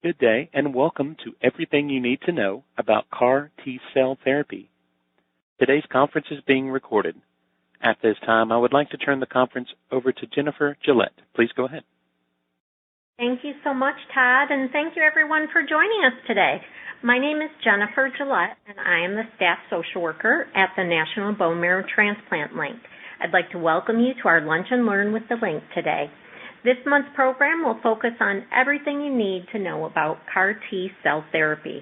Good day, and welcome to Everything You Need to Know About CAR T-Cell Therapy. Today's conference is being recorded. At this time, I would like to turn the conference over to Jennifer Gillette. Please go ahead. Thank you so much, Todd, and thank you everyone for joining us today. My name is Jennifer Gillette, and I am the staff social worker at the National Bone Marrow Transplant Link. I'd like to welcome you to our Lunch and Learn with the Link today. This month's program will focus on everything you need to know about CAR T-cell therapy.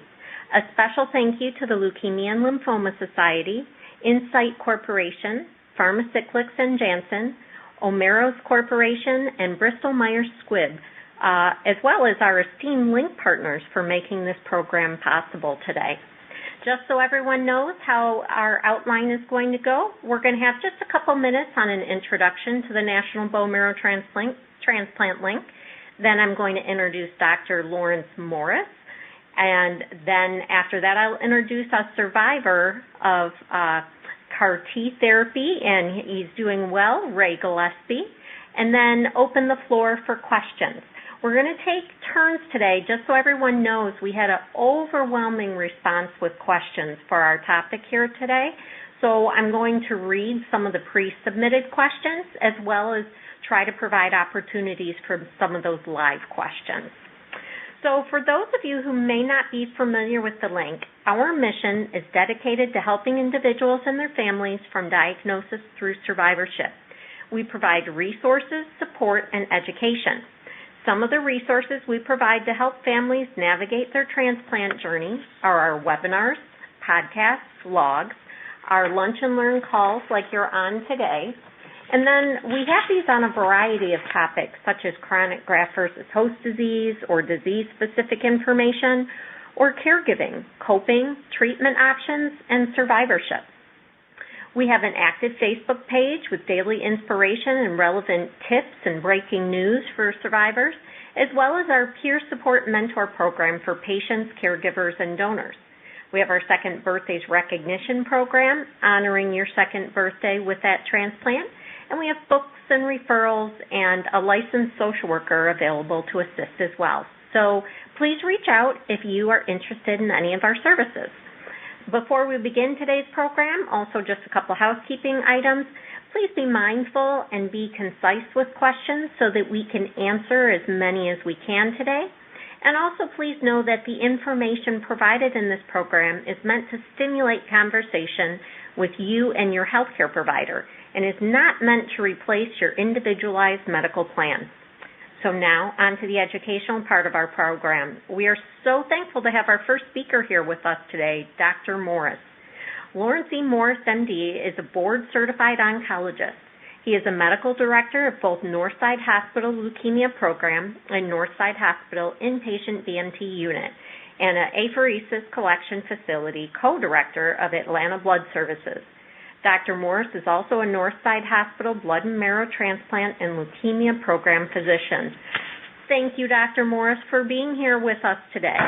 A special thank you to the Leukemia and Lymphoma Society, Insight Corporation, Pharmacyclics and Janssen, Omeros Corporation, and Bristol Myers Squibb, as well as our esteemed link partners for making this program possible today. Just so everyone knows how our outline is going to go, we're going to have just a couple minutes on an introduction to the National Bone Marrow Transplant Link. Then I'm going to introduce Dr. Lawrence Morris. And then after that, I'll introduce a survivor of CAR T therapy, and he's doing well, Ray Gillespie, and then open the floor for questions. We're going to take turns today, just so everyone knows we had an overwhelming response with questions for our topic here today. So I'm going to read some of the pre-submitted questions as well as try to provide opportunities for some of those live questions. So for those of you who may not be familiar with the link, our mission is dedicated to helping individuals and their families from diagnosis through survivorship. We provide resources, support, and education. Some of the resources we provide to help families navigate their transplant journey are our webinars, podcasts, blogs, our lunch and learn calls like you're on today, and then we have these on a variety of topics such as chronic graft versus host disease or disease-specific information or caregiving, coping, treatment options, and survivorship. We have an active Facebook page with daily inspiration and relevant tips and breaking news for survivors, as well as our peer support mentor program for patients, caregivers, and donors. We have our Second Birthdays Recognition program, honoring your second birthday with that transplant, and we have books and referrals and a licensed social worker available to assist as well. So please reach out if you are interested in any of our services. Before we begin today's program, also just a couple housekeeping items. Please be mindful and be concise with questions so that we can answer as many as we can today. And also please know that the information provided in this program is meant to stimulate conversation with you and your healthcare provider and is not meant to replace your individualized medical plan. So now, on to the educational part of our program. We are so thankful to have our first speaker here with us today, Dr. Morris. Lawrency Morris, MD, is a board-certified oncologist. He is a medical director of both Northside Hospital Leukemia Program and Northside Hospital Inpatient BMT Unit, and an Apheresis Collection Facility co-director of Atlanta Blood Services. Dr. Morris is also a Northside Hospital blood and marrow transplant and leukemia program physician. Thank you, Dr. Morris, for being here with us today.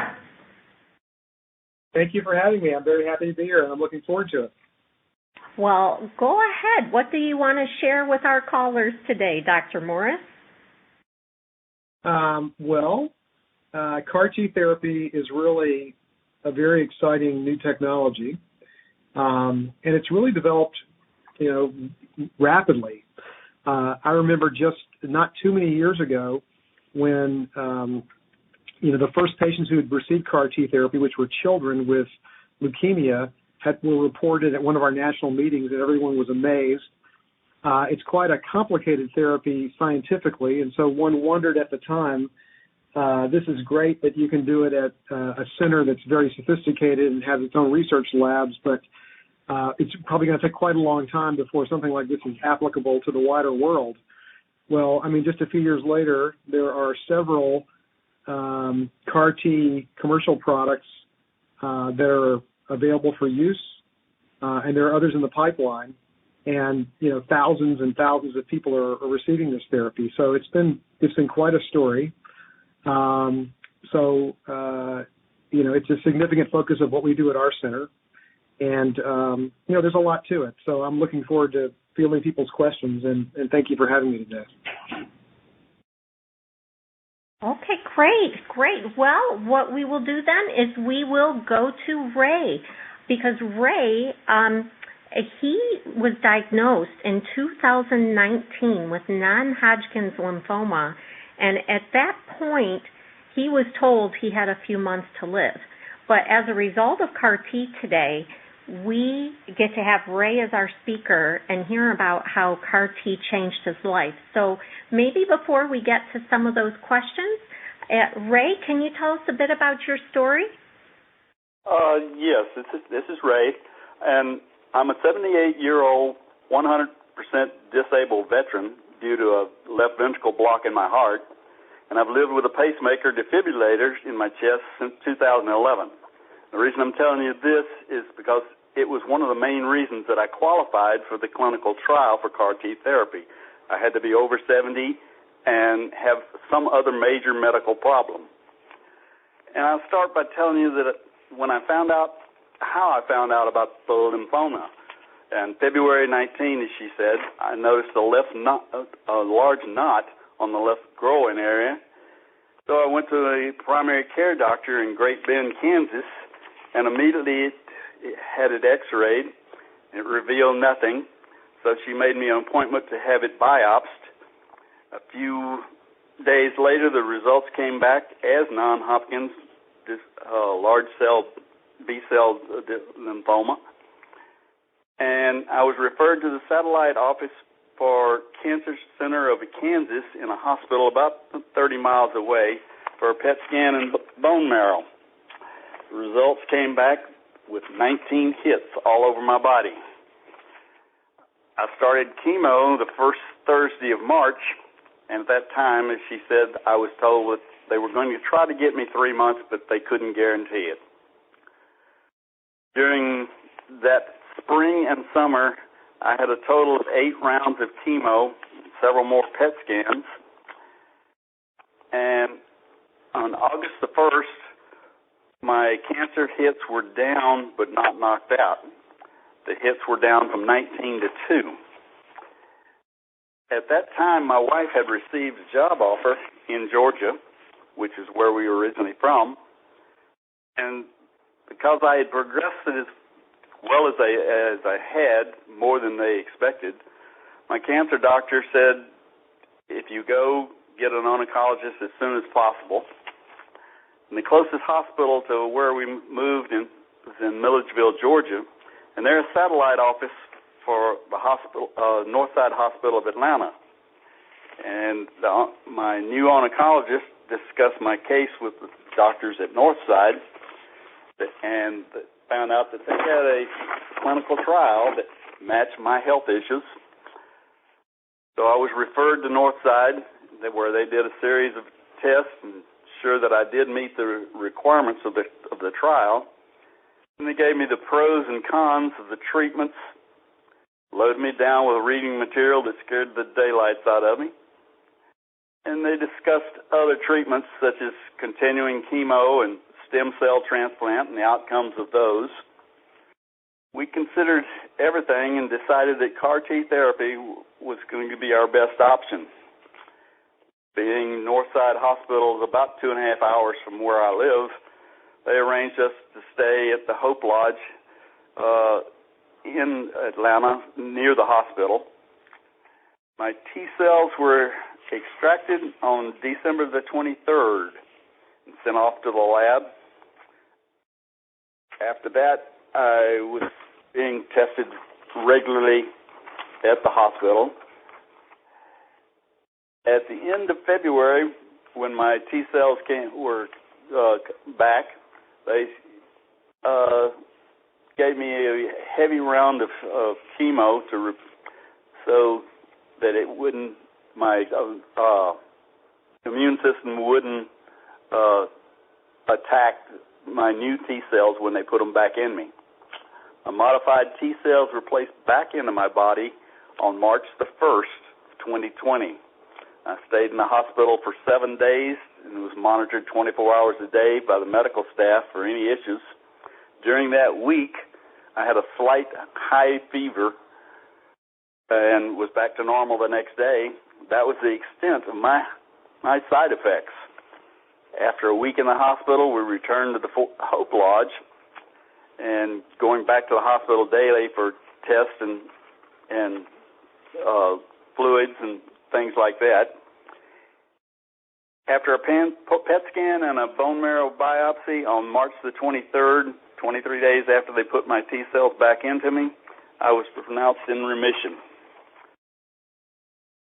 Thank you for having me. I'm very happy to be here, and I'm looking forward to it. Well, go ahead. What do you want to share with our callers today, Dr. Morris? CAR T therapy is really a very exciting new technology. And it's really developed, rapidly. I remember just not too many years ago when, the first patients who had received CAR T therapy, which were children with leukemia, were reported at one of our national meetings, and everyone was amazed. It's quite a complicated therapy scientifically, and so one wondered at the time, this is great that you can do it at a center that's very sophisticated and has its own research labs, but it's probably going to take quite a long time before something like this is applicable to the wider world. Well, just a few years later, there are several CAR T commercial products that are available for use, and there are others in the pipeline, and thousands and thousands of people are receiving this therapy. So it's been quite a story. It's a significant focus of what we do at our center. And, there's a lot to it. So I'm looking forward to fielding people's questions, and thank you for having me today. Okay, great. Well, what we will do then is we will go to Ray, because Ray, he was diagnosed in 2019 with non-Hodgkin's lymphoma, and at that point, he was told he had a few months to live. But as a result of CAR-T today, we get to have Ray as our speaker and hear about how CAR-T changed his life. So maybe before we get to some of those questions, Ray, can you tell us a bit about your story? Yes, this is Ray, and I'm a 78-year-old, 100% disabled veteran due to a left ventricle block in my heart, and I've lived with a pacemaker defibrillator in my chest since 2011. The reason I'm telling you this is because it was one of the main reasons that I qualified for the clinical trial for CAR-T therapy. I had to be over 70 and have some other major medical problem. And I'll start by telling you that when I found out how I found out about the lymphoma, on February 19, as she said, I noticed a large knot on the left groin area. So I went to a primary care doctor in Great Bend, Kansas, and immediately it had it x-rayed. It revealed nothing, so she made me an appointment to have it biopsied. A few days later, the results came back as non-Hodgkin's, large cell B-cell lymphoma, and I was referred to the satellite office for Cancer Center of Kansas in a hospital about 30 miles away for a PET scan and bone marrow. The results came back with 19 hits all over my body. I started chemo the first Thursday of March, and at that time, as she said, I was told that they were going to try to get me 3 months, but they couldn't guarantee it. During that spring and summer, I had a total of 8 rounds of chemo, several more PET scans, and on August the 1st, my cancer hits were down but not knocked out. The hits were down from 19 to 2. At that time, my wife had received a job offer in Georgia, which is where we were originally from, and because I had progressed as well as I had, more than they expected, my cancer doctor said, if you go, get an oncologist as soon as possible. And the closest hospital to where we moved was in Milledgeville, Georgia, and they're a satellite office for the hospital, Northside Hospital of Atlanta. And my new oncologist discussed my case with the doctors at Northside, and found out that they had a clinical trial that matched my health issues. So I was referred to Northside, where they did a series of tests and sure that I did meet the requirements of the trial. And they gave me the pros and cons of the treatments, loaded me down with reading material that scared the daylights out of me. And they discussed other treatments such as continuing chemo and stem cell transplant and the outcomes of those. We considered everything and decided that CAR-T therapy was going to be our best option. Being Northside Hospital is about 2.5 hours from where I live, they arranged us to stay at the Hope Lodge in Atlanta near the hospital. My T cells were extracted on December the 23rd and sent off to the lab. After that, I was being tested regularly at the hospital. At the end of February, when my T cells were back, they gave me a heavy round of chemo so that it wouldn't, my immune system wouldn't attack my new T cells when they put them back in me. A modified T cells were placed back into my body on March the 1st, 2020. I stayed in the hospital for 7 days and was monitored 24 hours a day by the medical staff for any issues. During that week, I had a slight high fever and was back to normal the next day. That was the extent of my side effects. After a week in the hospital, we returned to the Hope Lodge, and going back to the hospital daily for tests and fluids and things like that. After a PET scan and a bone marrow biopsy on March the 23rd, 23 days after they put my T cells back into me, I was pronounced in remission.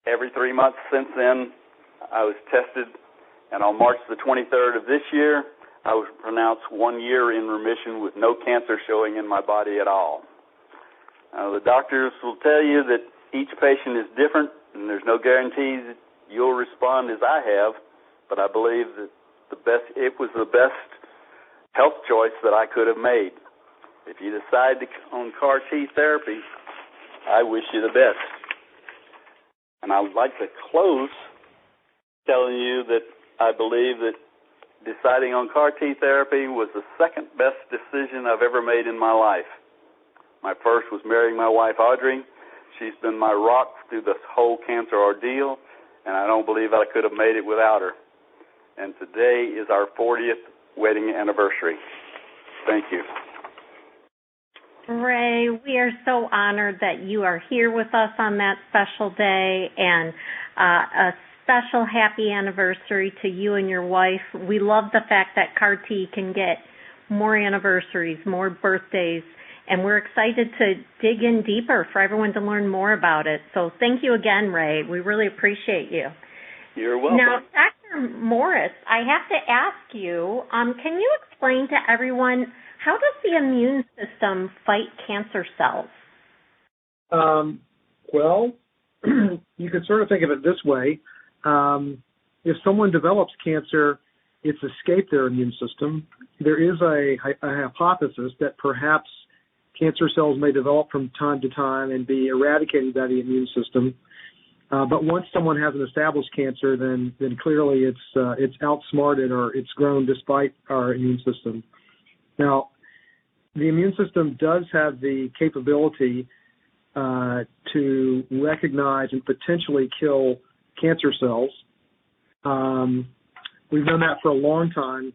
Every 3 months since then, I was tested, and on March the 23rd of this year, I was pronounced 1 year in remission with no cancer showing in my body at all. The doctors will tell you that each patient is different, and there's no guarantee that you'll respond as I have, but I believe that it was the best health choice that I could have made. If you decide on CAR T therapy, I wish you the best. And I would like to close telling you that I believe that deciding on CAR T therapy was the second best decision I've ever made in my life. My first was marrying my wife, Audrey. She's been my rock through this whole cancer ordeal, and I don't believe I could have made it without her. And today is our 40th wedding anniversary. Thank you. Ray, we are so honored that you are here with us on that special day, and a special happy anniversary to you and your wife. We love the fact that CAR T can get more anniversaries, more birthdays, and we're excited to dig in deeper for everyone to learn more about it. So thank you again, Ray. We really appreciate you. You're welcome. Now, Dr. Morris, I have to ask you, can you explain to everyone, how does the immune system fight cancer cells? Well, you could sort of think of it this way. If someone develops cancer, it's escaped their immune system. There is a hypothesis that perhaps cancer cells may develop from time to time and be eradicated by the immune system. But once someone has an established cancer, then clearly it's outsmarted or it's grown despite our immune system. Now, the immune system does have the capability to recognize and potentially kill cancer cells. We've known that for a long time.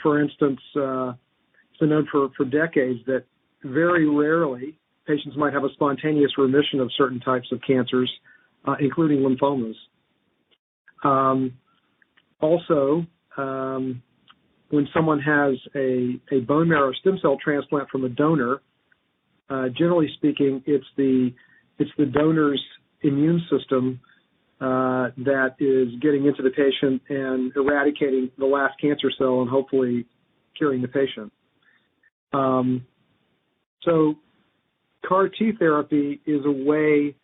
For instance, it's been known for decades that very rarely patients might have a spontaneous remission of certain types of cancers, including lymphomas. Also, when someone has a bone marrow stem cell transplant from a donor, generally speaking, it's the donor's immune system that is getting into the patient and eradicating the last cancer cell and hopefully curing the patient. So CAR T therapy is a way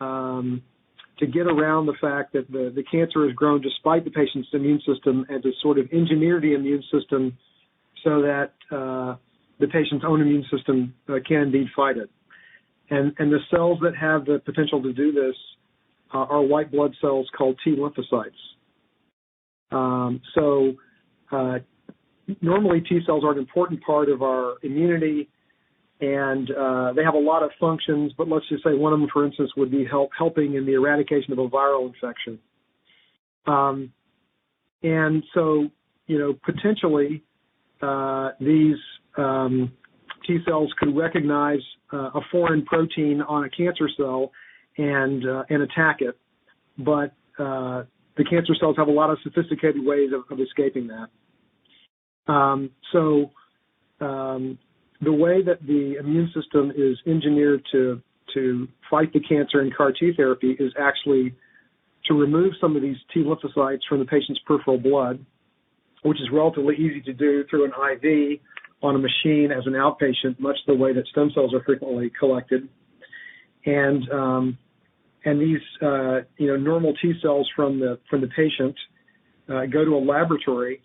to get around the fact that the cancer has grown despite the patient's immune system, and to sort of engineer the immune system so that the patient's own immune system can indeed fight it. And the cells that have the potential to do this are white blood cells called T lymphocytes. Normally T cells are an important part of our immunity, and they have a lot of functions, but let's just say one of them, for instance, would be helping in the eradication of a viral infection. And so, potentially these T cells could recognize a foreign protein on a cancer cell and attack it, but the cancer cells have a lot of sophisticated ways of escaping that. The way that the immune system is engineered to fight the cancer in CAR T therapy is actually to remove some of these T lymphocytes from the patient's peripheral blood, which is relatively easy to do through an IV on a machine as an outpatient, much the way that stem cells are frequently collected. And these normal T cells from the patient go to a laboratory,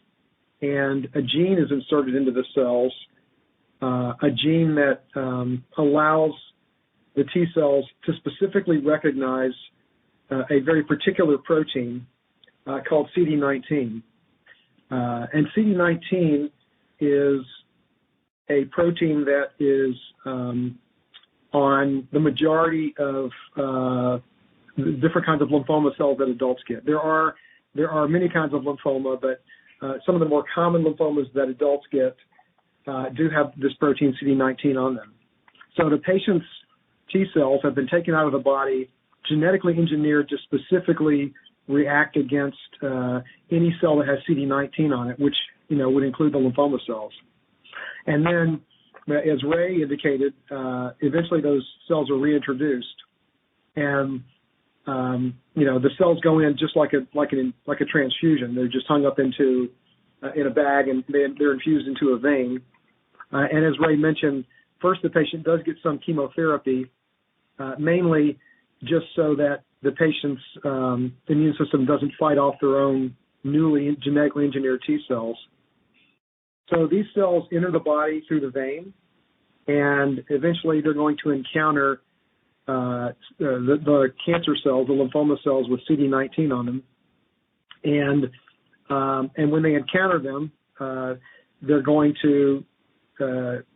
and a gene is inserted into the cells, a gene that allows the T cells to specifically recognize a very particular protein called CD19. And CD19 is a protein that is on the majority of the different kinds of lymphoma cells that adults get. There are there are many kinds of lymphoma, but some of the more common lymphomas that adults get do have this protein CD19 on them. So the patient's T cells have been taken out of the body, genetically engineered to specifically react against any cell that has CD19 on it, which would include the lymphoma cells. And then, as Ray indicated, eventually those cells are reintroduced, and the cells go in just like a transfusion. They're just hung up in a bag, and they're infused into a vein. And as Ray mentioned, first the patient does get some chemotherapy, mainly just so that the patient's immune system doesn't fight off their own newly genetically engineered T cells. So these cells enter the body through the vein, and eventually they're going to encounter the cancer cells, the lymphoma cells with CD19 on them. And when they encounter them, they're going to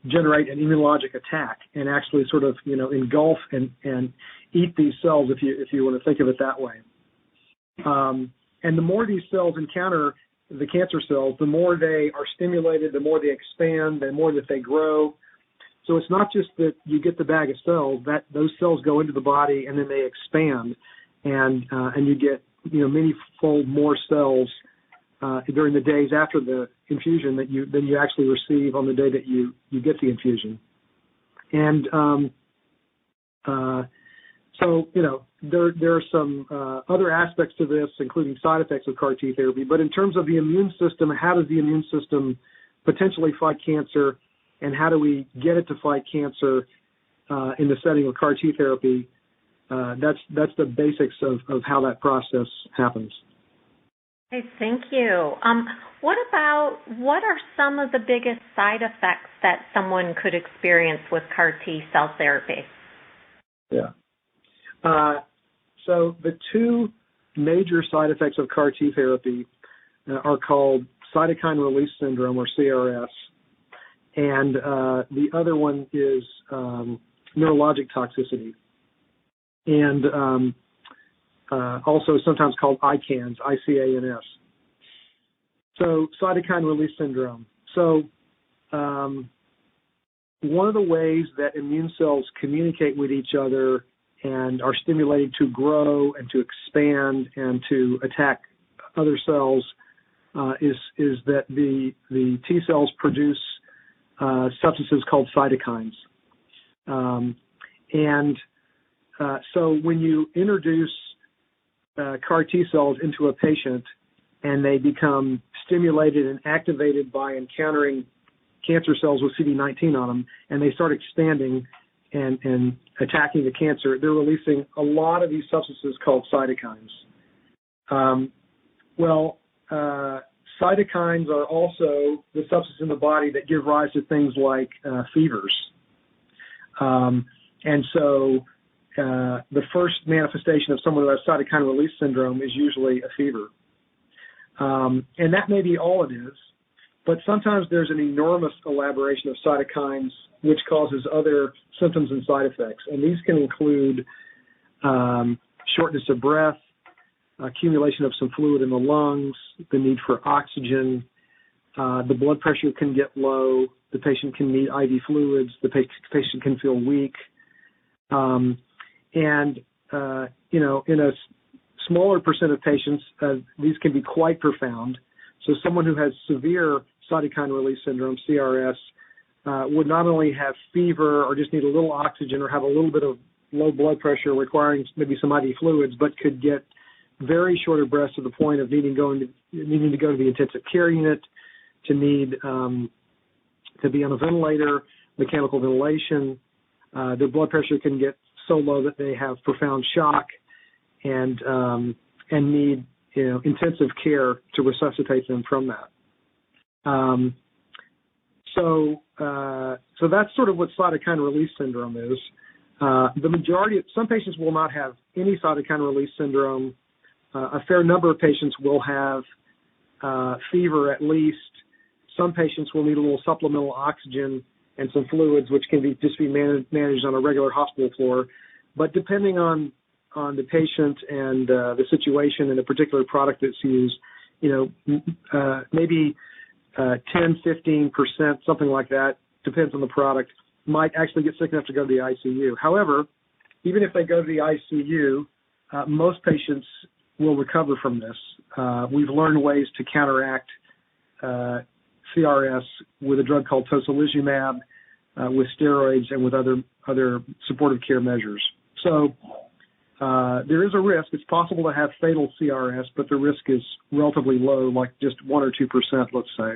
generate an immunologic attack and actually sort of engulf and eat these cells, if you want to think of it that way. And the more these cells encounter the cancer cells, the more they are stimulated, the more they expand, the more that they grow. So it's not just that you get the bag of cells; that those cells go into the body and then they expand, and you get many-fold more cells during the days after the infusion than you actually receive on the day that you get the infusion. And so there are some other aspects to this, including side effects of CAR T therapy. But in terms of the immune system, how does the immune system potentially fight cancer, and how do we get it to fight cancer in the setting of CAR T therapy? That's the basics of how that process happens. Okay, thank you. What are some of the biggest side effects that someone could experience with CAR T cell therapy? Yeah. So the two major side effects of CAR T therapy are called cytokine release syndrome, or CRS, and the other one is neurologic toxicity, and also sometimes called ICANS, ICANS. So cytokine release syndrome. So one of the ways that immune cells communicate with each other and are stimulated to grow and to expand and to attack other cells is that the T cells produce substances called cytokines. So when you introduce CAR T cells into a patient and they become stimulated and activated by encountering cancer cells with CD19 on them, and they start expanding and attacking the cancer, they're releasing a lot of these substances called cytokines. Cytokines are also the substances in the body that give rise to things like fevers. And so the first manifestation of someone who has cytokine release syndrome is usually a fever. And that may be all it is, but sometimes there's an enormous elaboration of cytokines which causes other symptoms and side effects. And these can include shortness of breath, accumulation of some fluid in the lungs, the need for oxygen, the blood pressure can get low, the patient can need IV fluids, the patient can feel weak. In a smaller percent of patients, these can be quite profound. So someone who has severe cytokine release syndrome, CRS, would not only have fever or just need a little oxygen or have a little bit of low blood pressure requiring maybe some IV fluids, but could get very short of breath to the point of needing to go to the intensive care unit, to need to be on a ventilator, mechanical ventilation. Their blood pressure can get so low that they have profound shock and need intensive care to resuscitate them from that. So that's sort of what cytokine release syndrome is. The majority, some patients will not have any cytokine release syndrome. A fair number of patients will have fever at least. Some patients will need a little supplemental oxygen and some fluids, which can just be managed on a regular hospital floor. But depending on on the patient and the situation and the particular product that's used. Maybe 10-15%, something like that, depends on the product, might actually get sick enough to go to the ICU. However, even if they go to the ICU, most patients will recover from this. We've learned ways to counteract CRS with a drug called tocilizumab, with steroids, and with other supportive care measures. So there is a risk. It's possible to have fatal CRS, but the risk is relatively low, like just 1 or 2%, let's say.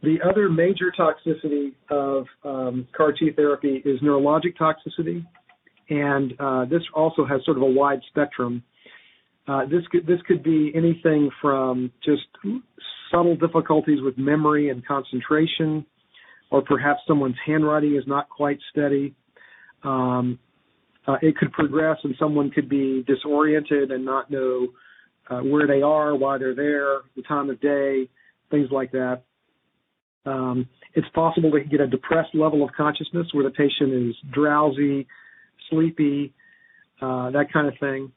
The other major toxicity of CAR T therapy is neurologic toxicity, and this also has sort of a wide spectrum. This could be anything from just subtle difficulties with memory and concentration, or perhaps someone's handwriting is not quite steady. It could progress, and someone could be disoriented and not know where they are, why they're there, the time of day, things like that. It's possible to get a depressed level of consciousness where the patient is drowsy, sleepy, that kind of thing.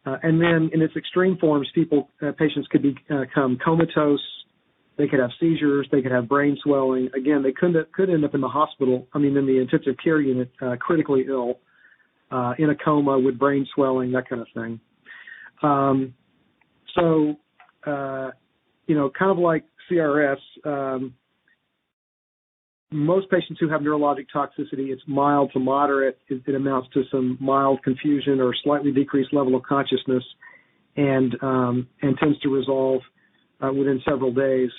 And then in its extreme forms, patients could become comatose. They could have seizures. They could have brain swelling. Again, they could end up in the hospital, in the intensive care unit, critically ill, in a coma with brain swelling, that kind of thing. Kind of like CRS, most patients who have neurologic toxicity, it's mild to moderate. It amounts to some mild confusion or slightly decreased level of consciousness, and tends to resolve within several days.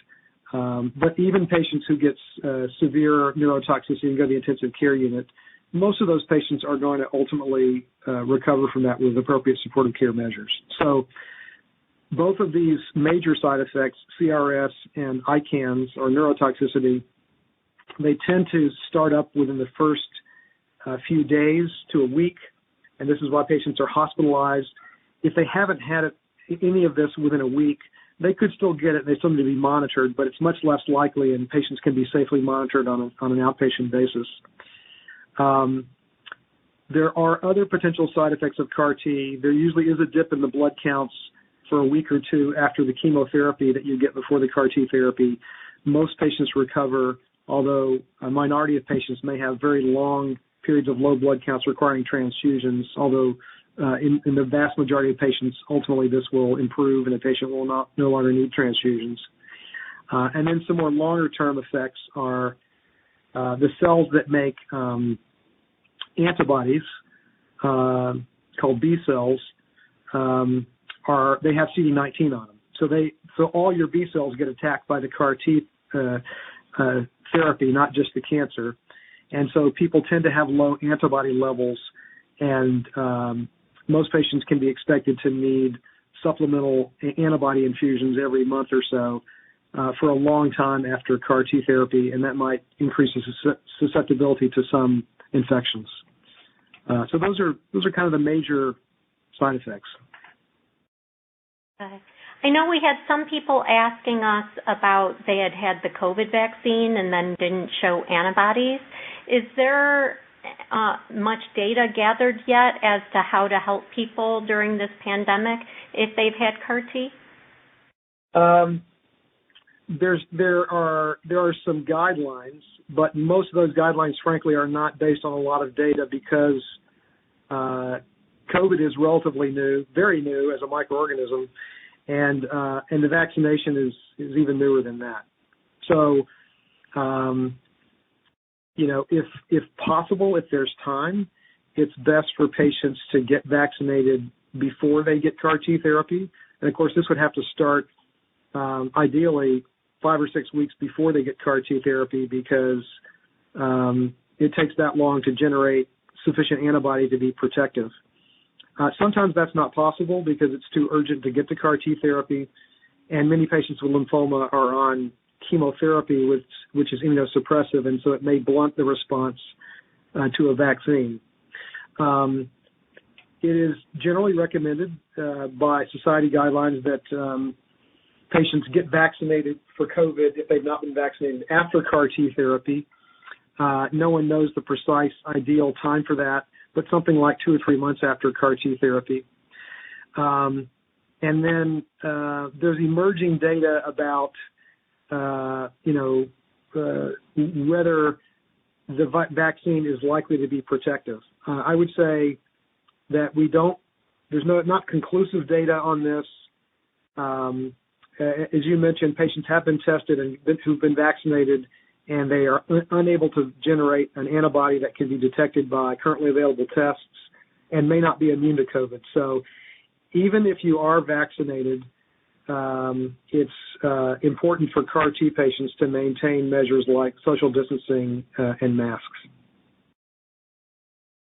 But even patients who get severe neurotoxicity and go to the intensive care unit, most of those patients are going to ultimately recover from that with appropriate supportive care measures. So both of these major side effects, CRS and ICANS, or neurotoxicity, they tend to start up within the first few days to a week, and this is why patients are hospitalized. If they haven't had any of this within a week, they could still get it. They still need to be monitored, but it's much less likely, and patients can be safely monitored on an outpatient basis. There are other potential side effects of CAR T. There usually is a dip in the blood counts for a week or two after the chemotherapy that you get before the CAR T therapy. Most patients recover, although a minority of patients may have very long periods of low blood counts requiring transfusions, although in the vast majority of patients, ultimately this will improve and the patient will no longer need transfusions. And then some more longer-term effects are the cells that make antibodies, called B cells, they have CD19 on them. So all your B cells get attacked by the CAR T therapy, not just the cancer. And so people tend to have low antibody levels, and most patients can be expected to need supplemental antibody infusions every month or so for a long time after CAR T therapy, and that might increase the susceptibility to some infections. So those are kind of the major side effects. I know we had some people asking us about they had the COVID vaccine and then didn't show antibodies. Is there much data gathered yet as to how to help people during this pandemic if they've had CAR T? There are some guidelines, but most of those guidelines, frankly, are not based on a lot of data because COVID is relatively new, very new as a microorganism, and the vaccination is even newer than that. So, if possible, if there's time, it's best for patients to get vaccinated before they get CAR T therapy. And of course, this would have to start ideally 5 or 6 weeks before they get CAR T therapy because it takes that long to generate sufficient antibody to be protective. Sometimes that's not possible because it's too urgent to get to CAR T therapy, and many patients with lymphoma are on chemotherapy, which is immunosuppressive, and so it may blunt the response to a vaccine. It is generally recommended by society guidelines that patients get vaccinated for COVID if they've not been vaccinated after CAR T therapy. No one knows the precise ideal time for that, but something like 2 or 3 months after CAR T therapy. And then there's emerging data about, whether the vaccine is likely to be protective. I would say that there's not conclusive data on this. As you mentioned, patients have been tested and who've been vaccinated, and they are unable to generate an antibody that can be detected by currently available tests and may not be immune to COVID. So even if you are vaccinated, it's important for CAR T patients to maintain measures like social distancing and masks.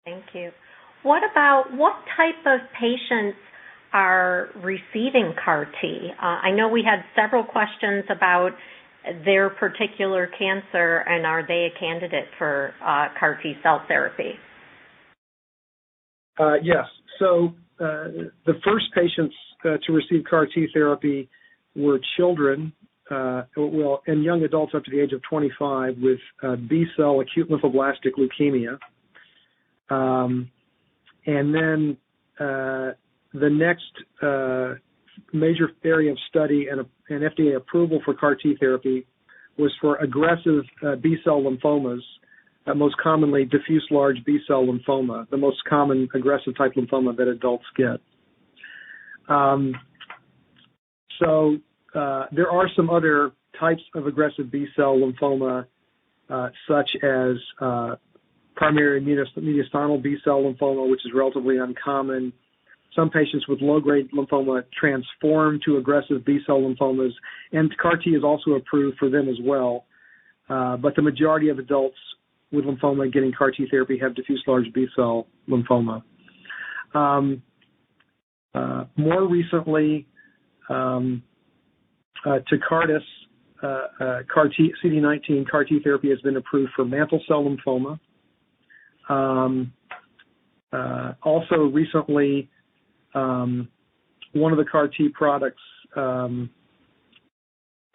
Thank you. What type of patients are receiving CAR T? I know we had several questions about their particular cancer, and are they a candidate for CAR T cell therapy? Yes. So the first patients to receive CAR T therapy were children, and young adults up to the age of 25 with B-cell acute lymphoblastic leukemia. And then the next major area of study and FDA approval for CAR T therapy was for aggressive B-cell lymphomas, most commonly diffuse large B-cell lymphoma, the most common aggressive type lymphoma that adults get. So there are some other types of aggressive B-cell lymphoma, such as primary mediastinal B-cell lymphoma, which is relatively uncommon. Some patients with low-grade lymphoma transform to aggressive B-cell lymphomas, and CAR T is also approved for them as well. But the majority of adults with lymphoma getting CAR T therapy have diffuse large B-cell lymphoma. More recently, Tecartus CD19 CAR T therapy has been approved for mantle cell lymphoma. Also recently, one of the CAR T products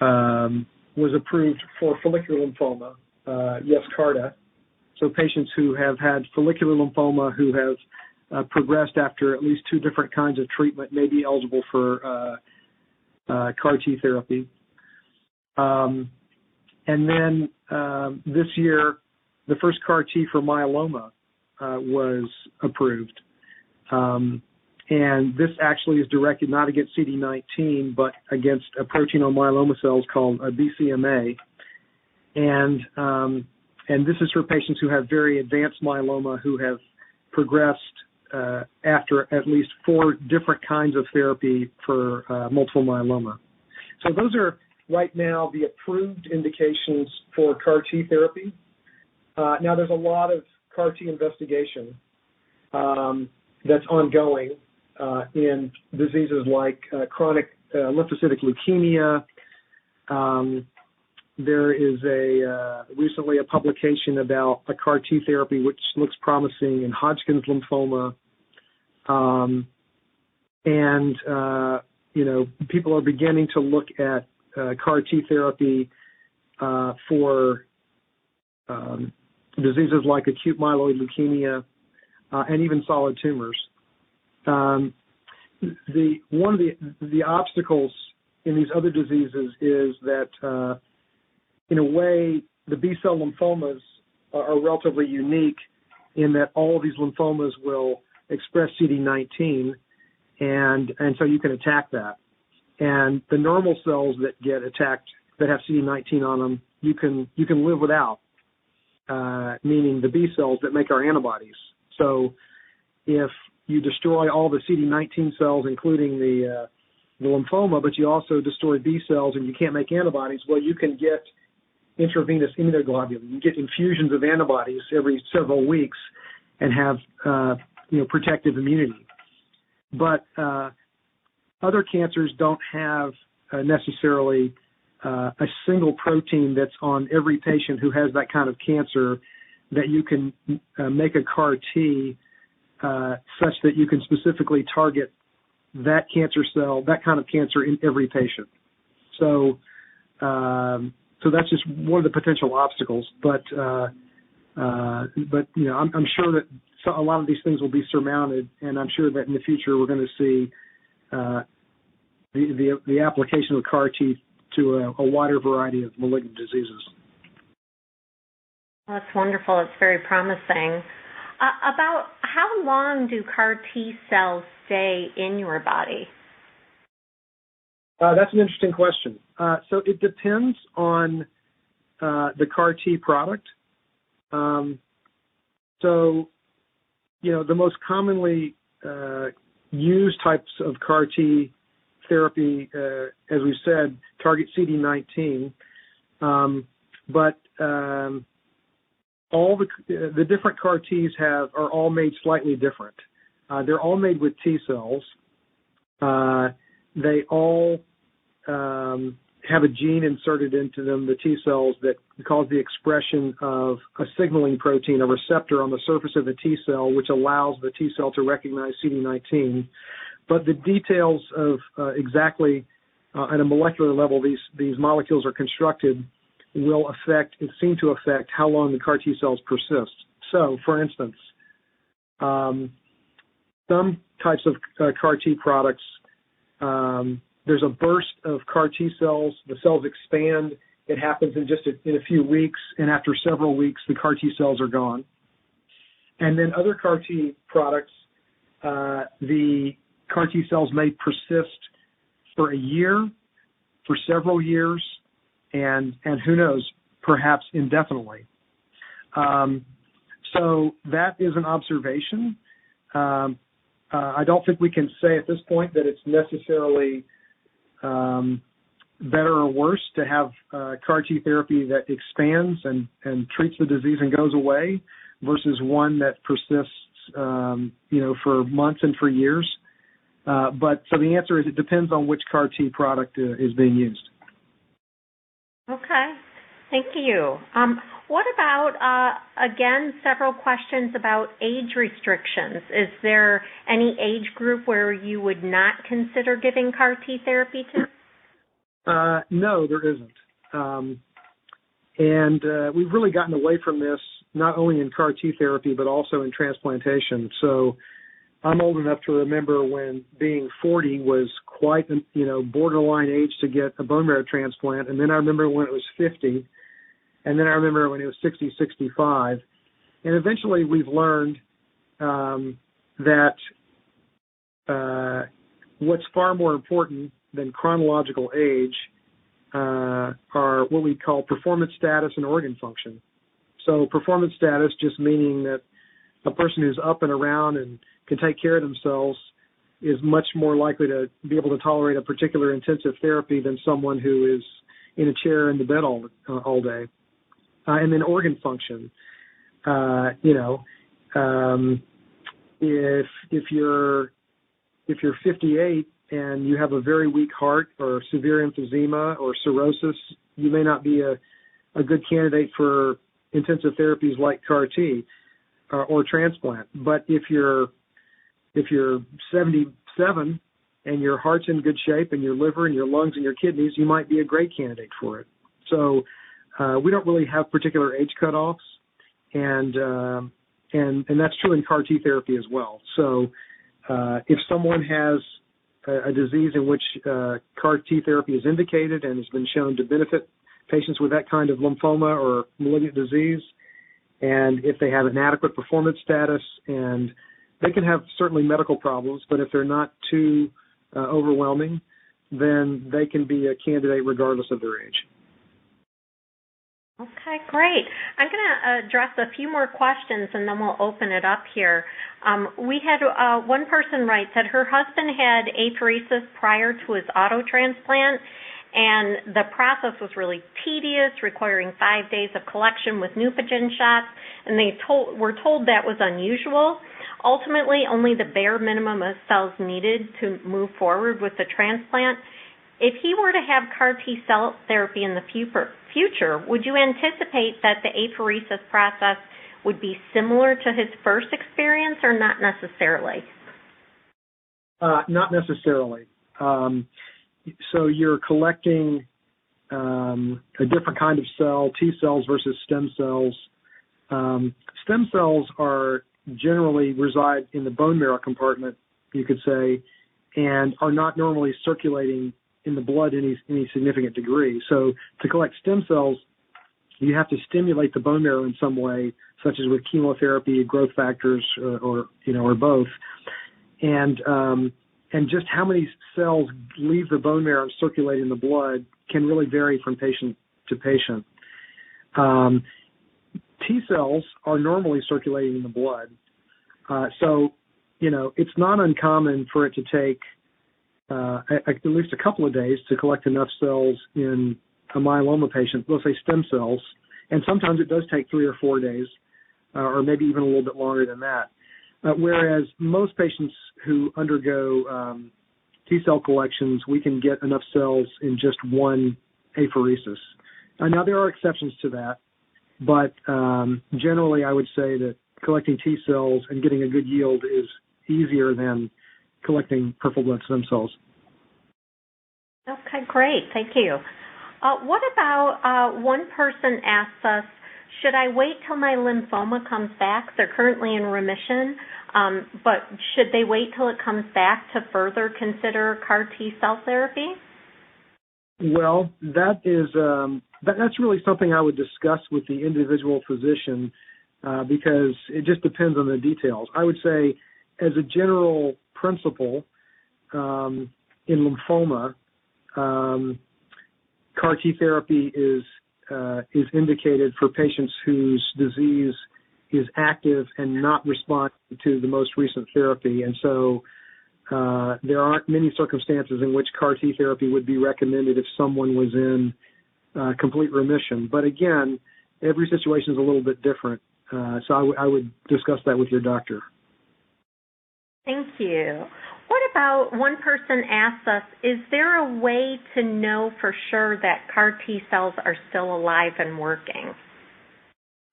was approved for follicular lymphoma, Yescarta. So patients who have had follicular lymphoma who have progressed after at least 2 different kinds of treatment may be eligible for CAR T therapy. And then this year, the first CAR T for myeloma was approved. And this actually is directed not against CD19, but against a protein on myeloma cells called BCMA. And this is for patients who have very advanced myeloma who have progressed after at least 4 different kinds of therapy for multiple myeloma. So those are right now the approved indications for CAR T therapy. Now there's a lot of CAR T investigation that's ongoing in diseases like chronic lymphocytic leukemia. There is recently a publication about a CAR T therapy which looks promising in Hodgkin's lymphoma. People are beginning to look at CAR T therapy for diseases like acute myeloid leukemia and even solid tumors. One of the obstacles in these other diseases is that, in a way, the B-cell lymphomas are relatively unique in that all of these lymphomas will express CD19, and so you can attack that. And the normal cells that get attacked that have CD19 on them, you can live without, meaning the B cells that make our antibodies. So if you destroy all the CD19 cells, including the lymphoma, but you also destroy B cells and you can't make antibodies, well, you can get intravenous immunoglobulin. You get infusions of antibodies every several weeks and have protective immunity. But other cancers don't have necessarily a single protein that's on every patient who has that kind of cancer that you can make a CAR T such that you can specifically target that cancer cell, that kind of cancer in every patient. So that's just one of the potential obstacles. But I'm sure that so a lot of these things will be surmounted, and I'm sure that in the future we're going to see the application of CAR T to a wider variety of malignant diseases. Well, that's wonderful. It's very promising. About how long do CAR T cells stay in your body? That's an interesting question. So it depends on the CAR T product. So, the most commonly used types of CAR T therapy, as we said, target CD19, but all the different CAR Ts are all made slightly different. They're all made with T cells. They all have a gene inserted into them, the T cells, that cause the expression of a signaling protein, a receptor on the surface of the T cell, which allows the T cell to recognize CD19. But the details of exactly at a molecular level these molecules are constructed will seem to affect how long the CAR T cells persist. So, for instance, some types of CAR T products, there's a burst of CAR T cells. The cells expand. It happens in a few weeks, and after several weeks, the CAR T cells are gone. And then other CAR T products, the CAR T cells may persist for a year, for several years, and who knows, perhaps indefinitely. So that is an observation. I don't think we can say at this point that it's necessarily better or worse to have CAR T therapy that expands and treats the disease and goes away versus one that persists, for months and for years. But so the answer is it depends on which CAR T product is being used. Okay, thank you. What about, again, several questions about age restrictions. Is there any age group where you would not consider giving CAR T therapy to? No, there isn't. And we've really gotten away from this not only in CAR T therapy but also in transplantation. So I'm old enough to remember when being 40 was quite, borderline age to get a bone marrow transplant. And then I remember when it was 50. And then I remember when it was 60, 65. And eventually we've learned that what's far more important than chronological age are what we call performance status and organ function. So performance status just meaning that a person who's up and around and can take care of themselves is much more likely to be able to tolerate a particular intensive therapy than someone who is in a chair in the bed all day. And then organ function, if you're 58 and you have a very weak heart or severe emphysema or cirrhosis, you may not be a good candidate for intensive therapies like CAR T or transplant. But if you're 77 and your heart's in good shape and your liver and your lungs and your kidneys, you might be a great candidate for it. So we don't really have particular age cutoffs, and that's true in CAR T therapy as well. So if someone has a disease in which CAR T therapy is indicated and has been shown to benefit patients with that kind of lymphoma or malignant disease, and if they have inadequate performance status, and they can have certainly medical problems, but if they're not too overwhelming, then they can be a candidate regardless of their age. Okay, great. I'm going to address a few more questions and then we'll open it up here. We had one person write that her husband had apheresis prior to his auto transplant, and the process was really tedious, requiring 5 days of collection with Inpatient shots, and they were told that was unusual. Ultimately, only the bare minimum of cells needed to move forward with the transplant. If he were to have CAR T cell therapy in the future, would you anticipate that the apheresis process would be similar to his first experience or not necessarily? Not necessarily. So you're collecting a different kind of cell, T cells versus stem cells. Stem cells are generally reside in the bone marrow compartment, you could say, and are not normally circulating in the blood in any significant degree. So to collect stem cells, you have to stimulate the bone marrow in some way, such as with chemotherapy, growth factors, or both. And just how many cells leave the bone marrow and circulate in the blood can really vary from patient to patient. T cells are normally circulating in the blood. So it's not uncommon for it to take at least a couple of days to collect enough cells in a myeloma patient, let's say stem cells, and sometimes it does take 3 or 4 days, or maybe even a little bit longer than that. Whereas most patients who undergo T cell collections, we can get enough cells in just one apheresis. Now, there are exceptions to that, but generally I would say that collecting T cells and getting a good yield is easier than collecting peripheral blood stem cells. Okay, great. Thank you. What about one person asks us, should I wait till my lymphoma comes back? They're currently in remission, but should they wait till it comes back to further consider CAR T cell therapy? Well, that is that's really something I would discuss with the individual physician because it just depends on the details. I would say, as a general principle, in lymphoma, CAR T therapy is indicated for patients whose disease is active and not responding to the most recent therapy. And so there aren't many circumstances in which CAR T therapy would be recommended if someone was in complete remission. But again, every situation is a little bit different. So I would discuss that with your doctor. Thank you. What about one person asks us, is there a way to know for sure that CAR T cells are still alive and working?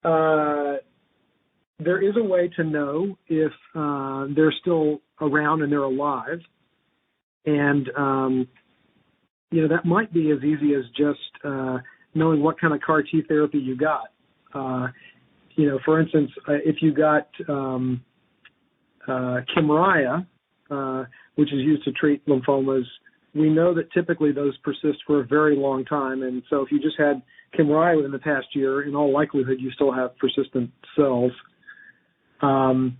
There is a way to know if they're still around and they're alive. And, that might be as easy as just knowing what kind of CAR T therapy you got. For instance, if you got Kymriah, which is used to treat lymphomas, we know that typically those persist for a very long time. And so if you just had Kymriah within the past year, in all likelihood, you still have persistent cells. And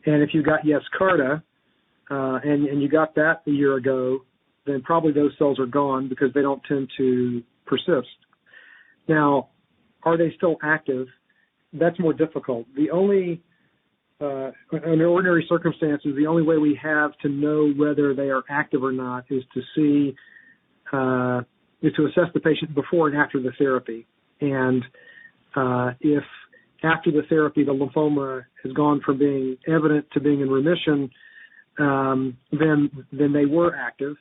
if you got Yescarta, and you got that a year ago, then probably those cells are gone because they don't tend to persist. Now, are they still active? That's more difficult. The only under ordinary circumstances, the only way we have to know whether they are active or not is to see, is to assess the patient before and after the therapy. And if after the therapy the lymphoma has gone from being evident to being in remission, then they were active.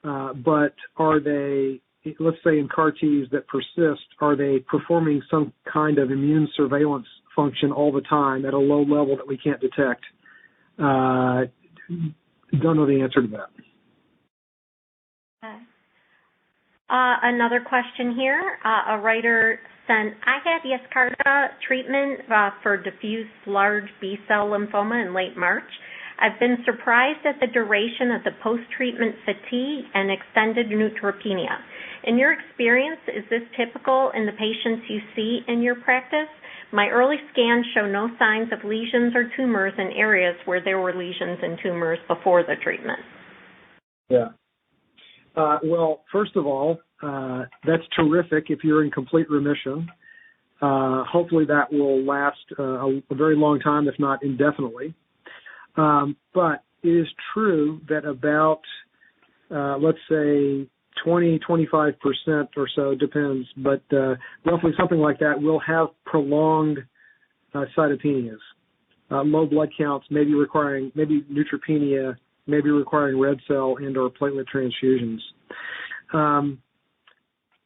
But are they, let's say in CAR Ts that persist, are they performing some kind of immune surveillance function all the time at a low level that we can't detect? Don't know the answer to that. Okay. Another question here. A writer sent, I had Yescarta treatment for diffuse large B-cell lymphoma in late March. I've been surprised at the duration of the post-treatment fatigue and extended neutropenia. In your experience, is this typical in the patients you see in your practice? My early scans show no signs of lesions or tumors in areas where there were lesions and tumors before the treatment. Yeah. Well, first of all, that's terrific if you're in complete remission. Hopefully that will last a very long time, if not indefinitely. But it is true that about, let's say, 20-25% or so, depends, but roughly something like that will have prolonged cytopenias, low blood counts, maybe neutropenia, maybe requiring red cell and or platelet transfusions.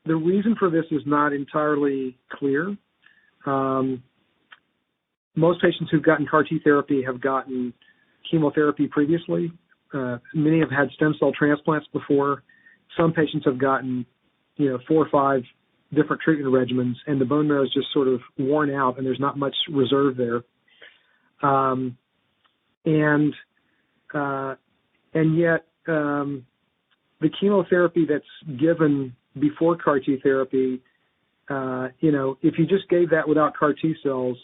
The reason for this is not entirely clear. Most patients who've gotten CAR T therapy have gotten chemotherapy previously. Many have had stem cell transplants before. Some patients have gotten, 4 or 5 different treatment regimens, and the bone marrow is just sort of worn out, and there's not much reserve there. And yet the chemotherapy that's given before CAR T therapy, if you just gave that without CAR T cells,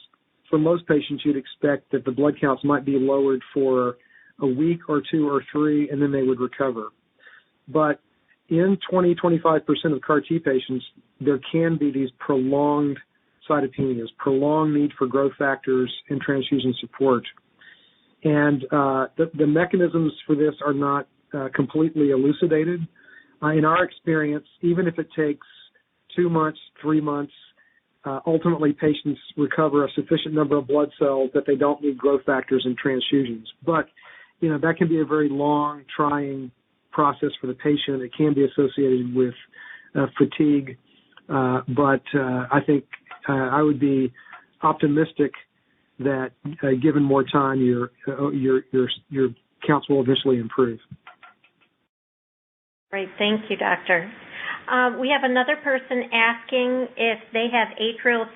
for most patients you'd expect that the blood counts might be lowered for a week or two or three, and then they would recover. But in 20-25% of CAR T patients, there can be these prolonged cytopenias, prolonged need for growth factors and transfusion support. And the mechanisms for this are not completely elucidated. In our experience, even if it takes 2 months, 3 months, ultimately patients recover a sufficient number of blood cells that they don't need growth factors and transfusions. But, that can be a very long, trying process for the patient. It can be associated with fatigue. But I think I would be optimistic that given more time, your counts will eventually improve. Great. Thank you, Doctor. We have another person asking if they have atrial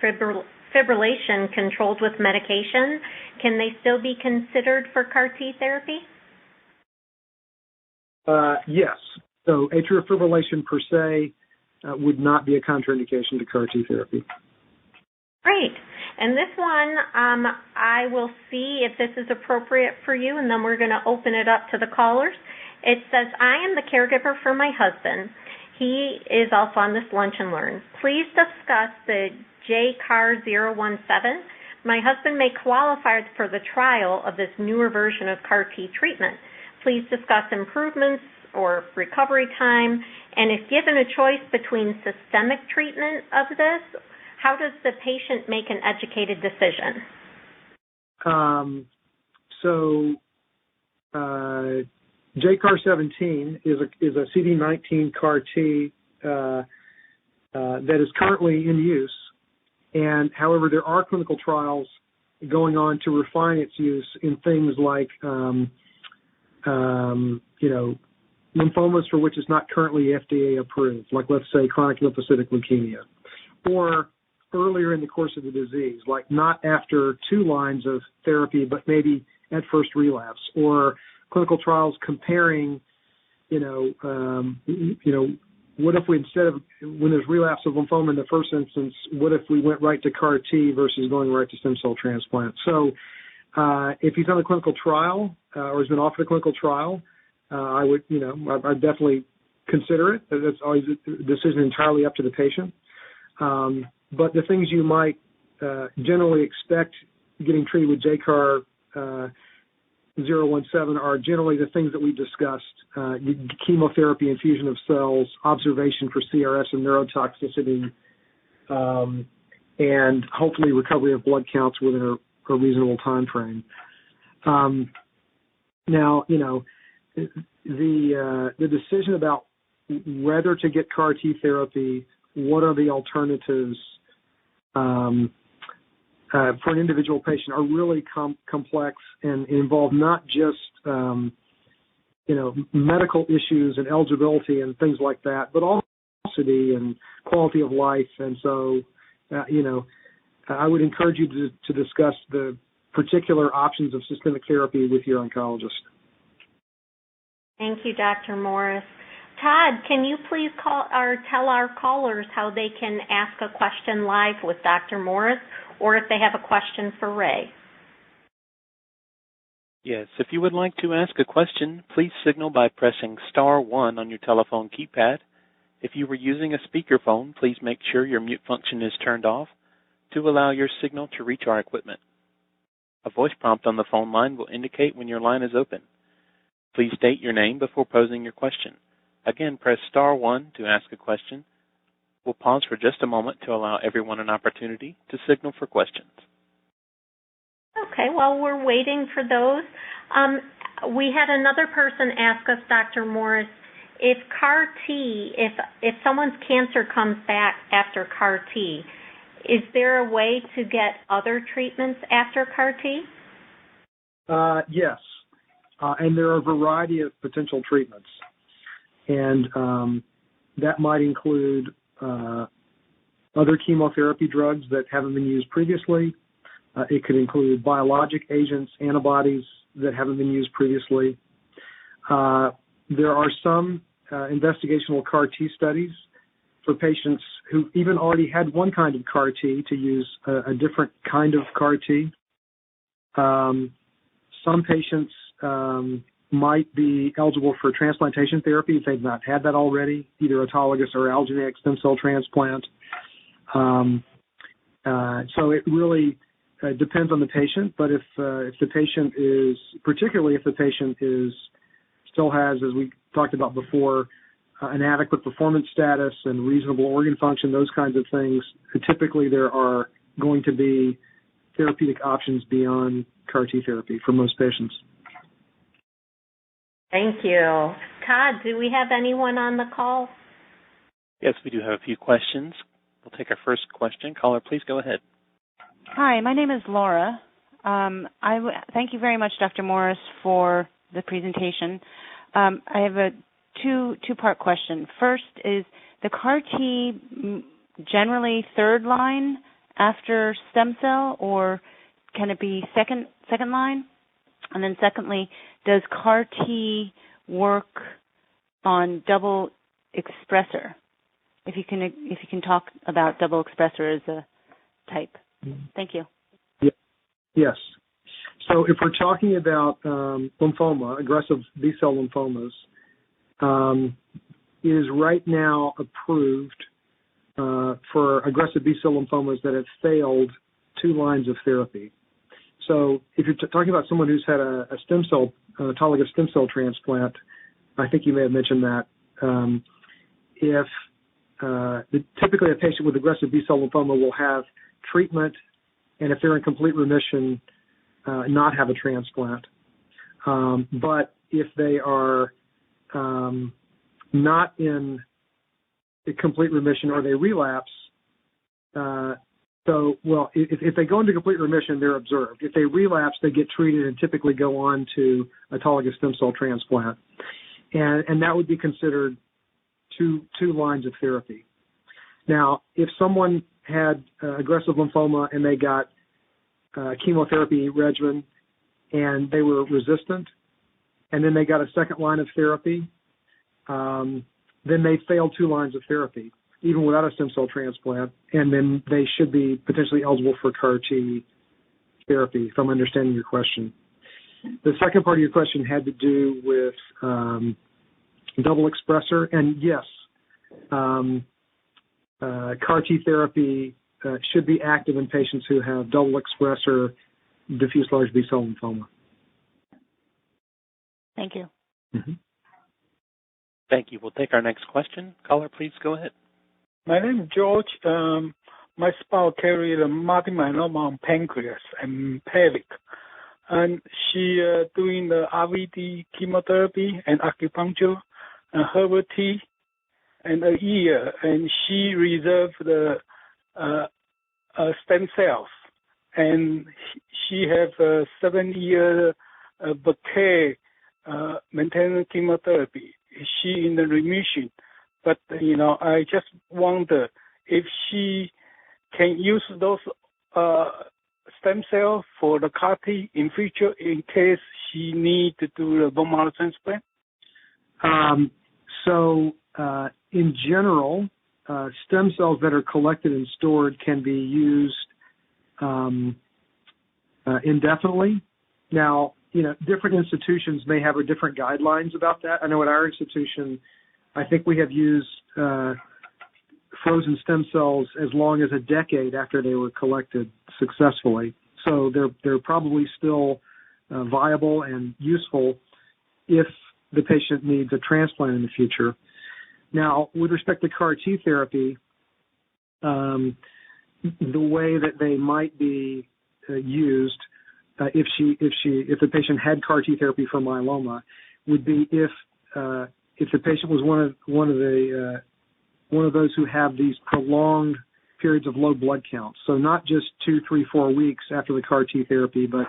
fibrillation controlled with medication. Can they still be considered for CAR T therapy? Yes. So atrial fibrillation per se would not be a contraindication to CAR T therapy. Great. And this one, I will see if this is appropriate for you, and then we're going to open it up to the callers. It says, I am the caregiver for my husband. He is also on this Lunch and Learn. Please discuss the JCAR017. My husband may qualify for the trial of this newer version of CAR T treatment. Please discuss improvements or recovery time, and if given a choice between systemic treatment of this, how does the patient make an educated decision? JCAR17 is a CD19 CAR T that is currently in use, and however, there are clinical trials going on to refine its use in things like, lymphomas for which it's not currently FDA approved, like let's say chronic lymphocytic leukemia, or earlier in the course of the disease, like not after 2 lines of therapy, but maybe at first relapse, or clinical trials comparing, what if we, instead of, when there's relapse of lymphoma in the first instance, what if we went right to CAR T versus going right to stem cell transplant? So if he's on a clinical trial or has been offered a clinical trial, I would, I'd definitely consider it. That's always a decision entirely up to the patient. But the things you might generally expect getting treated with JCAR 017 are generally the things that we discussed: chemotherapy, infusion of cells, observation for CRS and neurotoxicity, and hopefully recovery of blood counts within a reasonable time frame. Now, the decision about whether to get CAR T therapy, what are the alternatives for an individual patient, are really complex and involve not just medical issues and eligibility and things like that, but also and quality of life. And so, I would encourage you to discuss the particular options of systemic therapy with your oncologist. Thank you, Dr. Morris. Todd, can you please tell our callers how they can ask a question live with Dr. Morris, or if they have a question for Ray? Yes, if you would like to ask a question, please signal by pressing *1 on your telephone keypad. If you were using a speakerphone, please make sure your mute function is turned off to allow your signal to reach our equipment. A voice prompt on the phone line will indicate when your line is open. Please state your name before posing your question. Again, press *1 to ask a question. We'll pause for just a moment to allow everyone an opportunity to signal for questions. Okay, while we're waiting for those, we had another person ask us, Dr. Morris, if CAR T, if someone's cancer comes back after CAR T, is there a way to get other treatments after CAR T? Yes, and there are a variety of potential treatments. And that might include other chemotherapy drugs that haven't been used previously, It could include biologic agents, antibodies that haven't been used previously. There are some investigational CAR T studies for patients who even already had one kind of CAR T to use a different kind of CAR T. Some patients might be eligible for transplantation therapy if they've not had that already, either autologous or allogeneic stem cell transplant. So it really depends on the patient, but if the patient is, particularly if the patient still has, as we talked about before, an adequate performance status and reasonable organ function, those kinds of things, typically there are going to be therapeutic options beyond CAR T therapy for most patients. Thank you. Todd, do we have anyone on the call? Yes, we do have a few questions. We'll take our first question. Caller, please go ahead. Hi, my name is Laura. Thank you very much, Dr. Morris, for the presentation. I have a two-part question. First is the CAR T generally third line after stem cell, or can it be second line? And then secondly, does CAR T work on double expressor? If you can talk about double expressor as a type. Thank you. Yes. So if we're talking about lymphoma, aggressive B-cell lymphomas, it is right now approved for aggressive B-cell lymphomas that have failed 2 lines of therapy. So if you're talking about someone who's had a stem cell, autologous stem cell transplant, I think you may have mentioned that. Typically a patient with aggressive B-cell lymphoma will have treatment, and if they're in complete remission, not have a transplant. But if they are not in a complete remission or they relapse, if they go into complete remission, they're observed. If they relapse, they get treated and typically go on to autologous stem cell transplant. And that would be considered two lines of therapy. Now, if someone had aggressive lymphoma and they got chemotherapy regimen and they were resistant, and then they got a second line of therapy, then they failed 2 lines of therapy, even without a stem cell transplant, and then they should be potentially eligible for CAR T therapy, if I'm understanding your question. The second part of your question had to do with double expressor, and yes, CAR T therapy should be active in patients who have double expressor diffuse large B-cell lymphoma. Thank you. Mm-hmm. Thank you. We'll take our next question. Caller, please go ahead. My name is George. My spouse carried a multiple myeloma on pancreas and pelvic. And she doing the RVD chemotherapy and acupuncture and herbal tea and a year. And she reserved the stem cells. And she has a 7-year bouquet maintenance chemotherapy. Is she in the remission? But, I just wonder if she can use those stem cells for the CAR T in future in case she need to do the bone marrow transplant? In general, stem cells that are collected and stored can be used indefinitely. Now, different institutions may have different guidelines about that. I know at our institution, I think we have used frozen stem cells as long as a decade after they were collected successfully. So they're probably still viable and useful if the patient needs a transplant in the future. Now, with respect to CAR T therapy, the way that they might be used if the patient had CAR T therapy for myeloma would be if the patient was one of those who have these prolonged periods of low blood counts. So not just 2, 3, 4 weeks after the CAR T therapy, but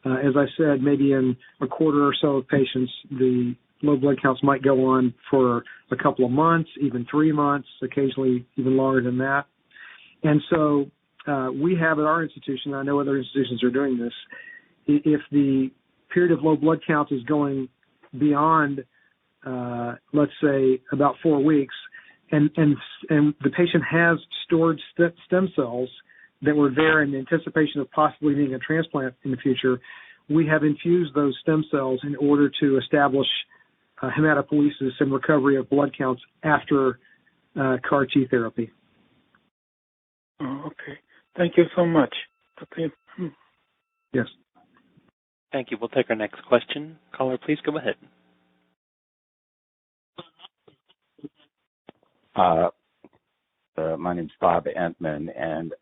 as I said, maybe in a quarter or so of patients, the low blood counts might go on for a couple of months, even 3 months, occasionally even longer than that. And so we have at our institution, I know other institutions are doing this, if the period of low blood counts is going beyond, let's say, about 4 weeks, and the patient has stored stem cells that were there in anticipation of possibly needing a transplant in the future, we have infused those stem cells in order to establish hematopoiesis and recovery of blood counts after CAR T therapy. Oh, okay. Thank you so much. Okay. Yes. Thank you. We'll take our next question. Caller, please go ahead. My name's Bob Entman, and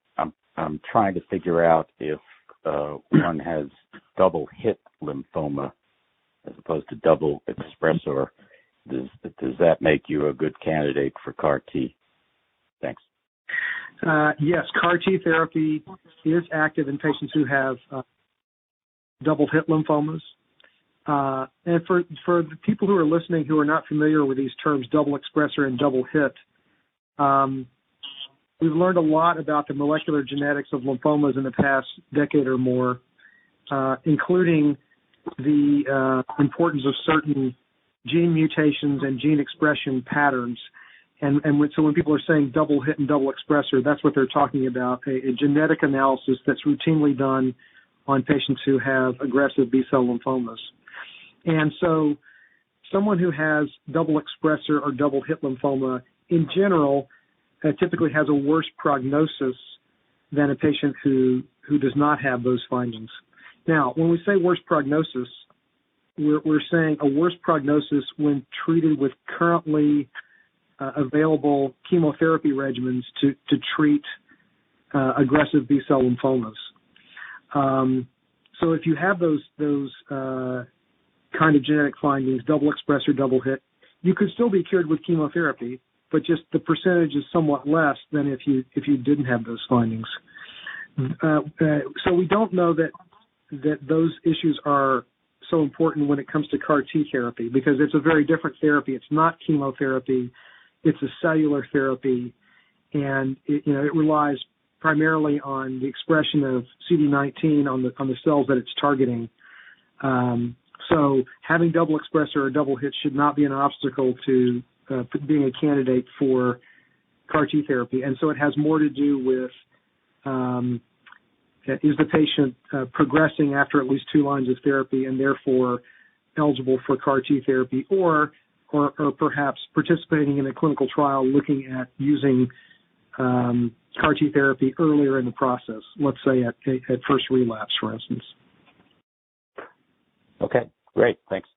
I'm trying to figure out if one has double hit lymphoma as opposed to double expressor. Does that make you a good candidate for CAR T? Thanks. Yes, CAR T therapy is active in patients who have double hit lymphomas. And for the people who are listening who are not familiar with these terms, double expressor and double hit, we've learned a lot about the molecular genetics of lymphomas in the past decade or more, including the importance of certain gene mutations and gene expression patterns. So when people are saying double hit and double expressor, that's what they're talking about, a genetic analysis that's routinely done on patients who have aggressive B-cell lymphomas. And so someone who has double expressor or double hit lymphoma, in general, typically has a worse prognosis than a patient who does not have those findings. Now, when we say worse prognosis, we're saying a worse prognosis when treated with currently available chemotherapy regimens to treat aggressive B-cell lymphomas. So if you have those kind of genetic findings, double expressor, double hit, you could still be cured with chemotherapy, but just the percentage is somewhat less than if you didn't have those findings. So we don't know that those issues are so important when it comes to CAR T therapy, because it's a very different therapy. It's not chemotherapy. It's a cellular therapy, and it relies primarily on the expression of CD19 on the cells that it's targeting. So having double expressor or double hit should not be an obstacle to being a candidate for CAR T therapy. And so it has more to do with is the patient progressing after at least 2 lines of therapy and therefore eligible for CAR T therapy, or perhaps participating in a clinical trial looking at using CAR T therapy earlier in the process, let's say at first relapse, for instance. Okay, great. Thanks.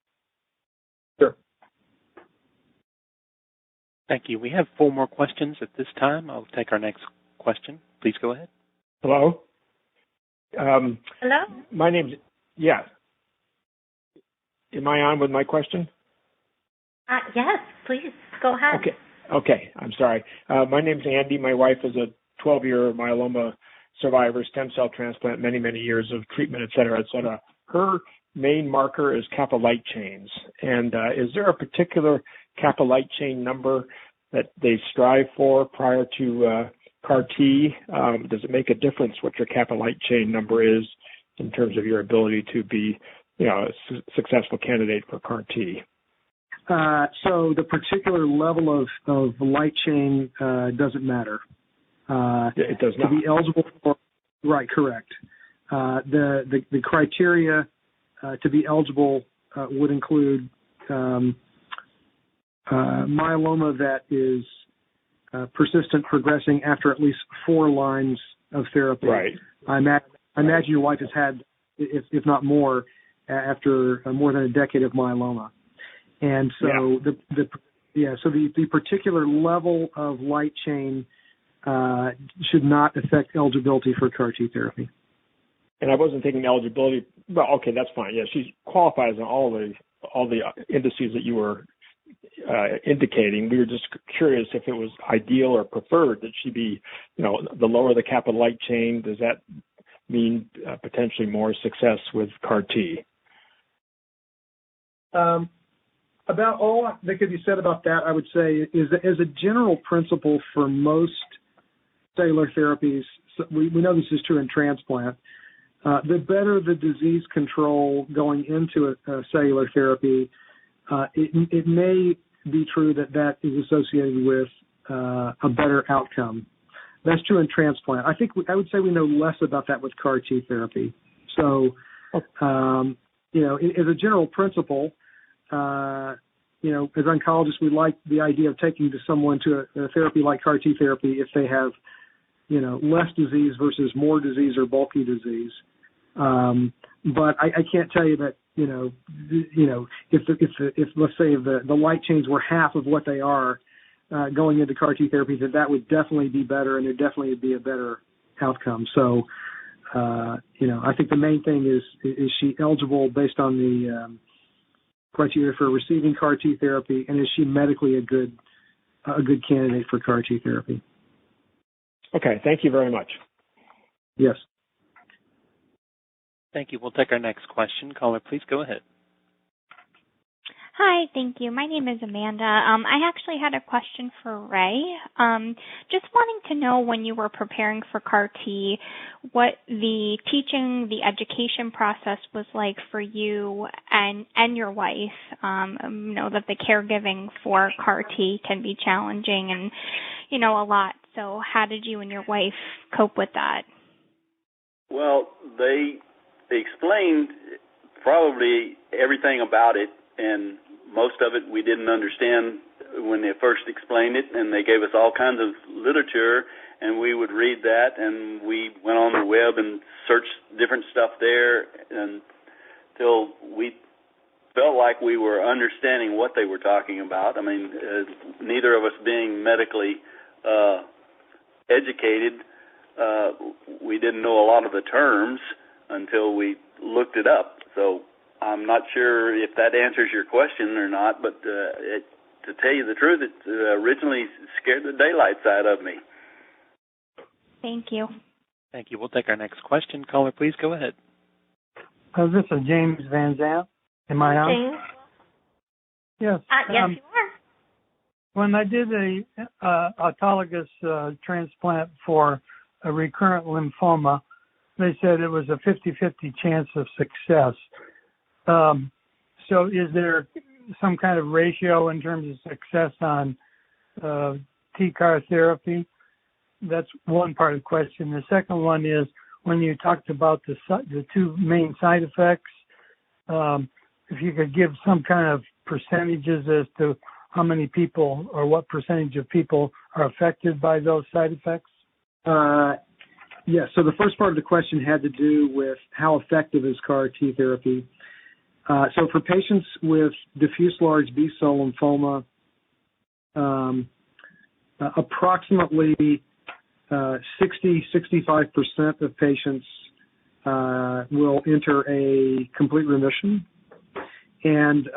Sure. Thank you. We have 4 more questions at this time. I'll take our next question. Please go ahead. Hello? Hello? My name's, yeah. Am I on with my question? Yes, please go ahead. Okay. I'm sorry. My name's Andy. My wife is a 12-year myeloma survivor, stem cell transplant, many, many years of treatment, et cetera, et cetera. Her main marker is kappa light chains. And is there a particular kappa light chain number that they strive for prior to CAR T? Does it make a difference what your kappa light chain number is in terms of your ability to be, a successful candidate for CAR T? So the particular level of light chain doesn't matter. It does not. To be eligible for, right, correct. The criteria to be eligible would include myeloma that is persistent, progressing after at least 4 lines of therapy. Right. I imagine your wife has had, if not more, after more than a decade of myeloma. And so the particular level of light chain should not affect eligibility for CAR T therapy. And I wasn't thinking eligibility. Well, okay, that's fine. Yeah, she qualifies on all the indices that you were indicating. We were just curious if it was ideal or preferred that she be, the lower the kappa light chain. Does that mean potentially more success with CAR T? About all that could be said about that, I would say, is as a general principle for most cellular therapies, we know this is true in transplant, the better the disease control going into a cellular therapy, it may be true that is associated with a better outcome. That's true in transplant. I would say we know less about that with CAR T therapy. So, as a general principle, as oncologists, we like the idea of taking someone to a therapy like CAR T therapy if they have, less disease versus more disease or bulky disease. But I can't tell you that, if let's say the light chains were half of what they are going into CAR T therapy, that would definitely be better, and there definitely would be a better outcome. So, I think the main thing is she eligible based on the criteria for receiving CAR T therapy, and is she medically a good candidate for CAR T therapy? Okay, thank you very much. Yes. Thank you. We'll take our next question. Caller, please go ahead. Hi, thank you. My name is Amanda. I actually had a question for Ray. Just wanting to know, when you were preparing for CAR T, what the teaching, the education process was like for you and your wife. Know that the caregiving for CAR T can be challenging and, a lot. So how did you and your wife cope with that? Well, they explained probably everything about it, and most of it we didn't understand when they first explained it, and they gave us all kinds of literature, and we would read that, and we went on the web and searched different stuff there until we felt like we were understanding what they were talking about. I mean, neither of us being medically educated, we didn't know a lot of the terms until we looked it up. So I'm not sure if that answers your question or not, but to tell you the truth, it originally scared the daylights out of me. Thank you. Thank you. We'll take our next question. Caller, please go ahead. This is James Van Zandt. Am I on? James? Yes. Yes, you are. When I did a autologous transplant for a recurrent lymphoma, they said it was a 50-50 chance of success. So is there some kind of ratio in terms of success on TCAR therapy? That's one part of the question. The second one is, when you talked about the two main side effects, if you could give some kind of percentages as to how many people or what percentage of people are affected by those side effects? Yes. So the first part of the question had to do with how effective is CAR T therapy. So for patients with diffuse large B-cell lymphoma, approximately 60-65% of patients will enter a complete remission. And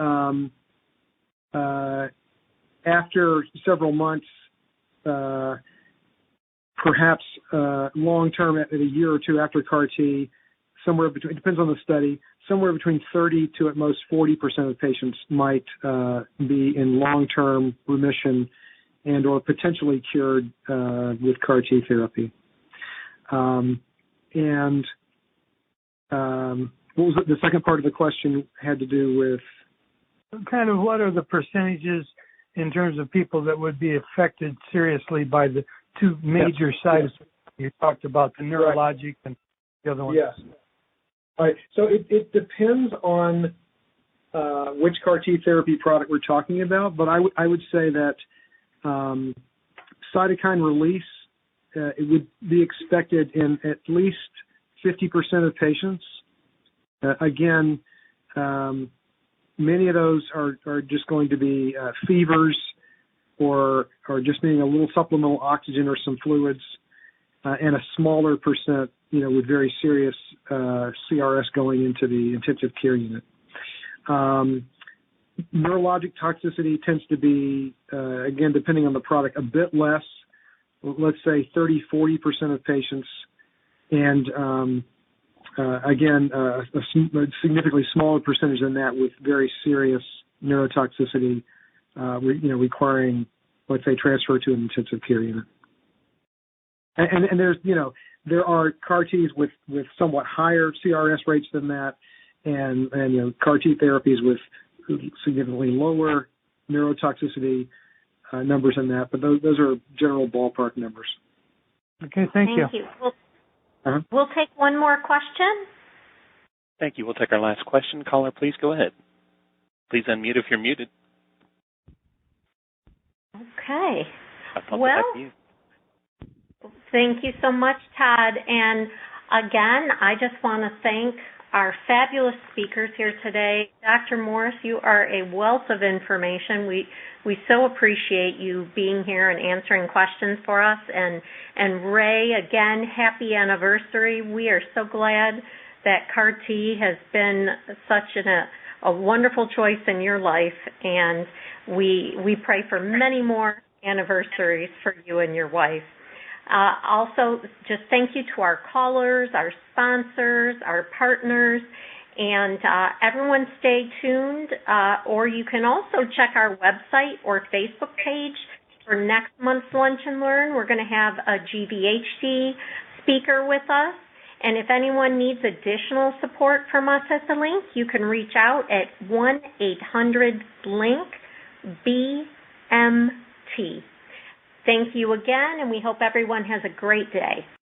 after several months, perhaps long-term at a year or two after CAR T, somewhere between, it depends on the study, somewhere between 30 to at most 40% of patients might be in long-term remission and or potentially cured with CAR T therapy. What was it? The second part of the question had to do with? Kind of what are the percentages in terms of people that would be affected seriously by the two major side effects you talked about, the neurologic and the other one? Yes. All right. So it depends on which CAR T therapy product we're talking about, but I would say that cytokine release it would be expected in at least 50% of patients. Again, many of those are just going to be fevers or just needing a little supplemental oxygen or some fluids, and a smaller percent, with very serious CRS going into the intensive care unit. Neurologic toxicity tends to be, again, depending on the product, a bit less, let's say 30-40% of patients, and again, a significantly smaller percentage than that with very serious neurotoxicity, requiring, let's say, transfer to an intensive care unit. And there's, there are CAR Ts with somewhat higher CRS rates than that, and CAR T therapies with significantly lower neurotoxicity numbers than that. But those are general ballpark numbers. Okay, thank you. Thank you. We'll take one more question. Thank you. We'll take our last question. Caller, please go ahead. Please unmute if you're muted. Okay. Well, thank you so much, Todd. And again, I just want to thank our fabulous speakers here today. Dr. Morris, you are a wealth of information. We so appreciate you being here and answering questions for us. And Ray, again, happy anniversary. We are so glad that CAR T has been such a wonderful choice in your life, and we pray for many more anniversaries for you and your wife. Also, just thank you to our callers, our sponsors, our partners, and everyone stay tuned, or you can also check our website or Facebook page for next month's Lunch and Learn. We're going to have a GVHD speaker with us, and if anyone needs additional support from us at the Link, you can reach out at 1-800-LINK-BMT. Thank you again, and we hope everyone has a great day.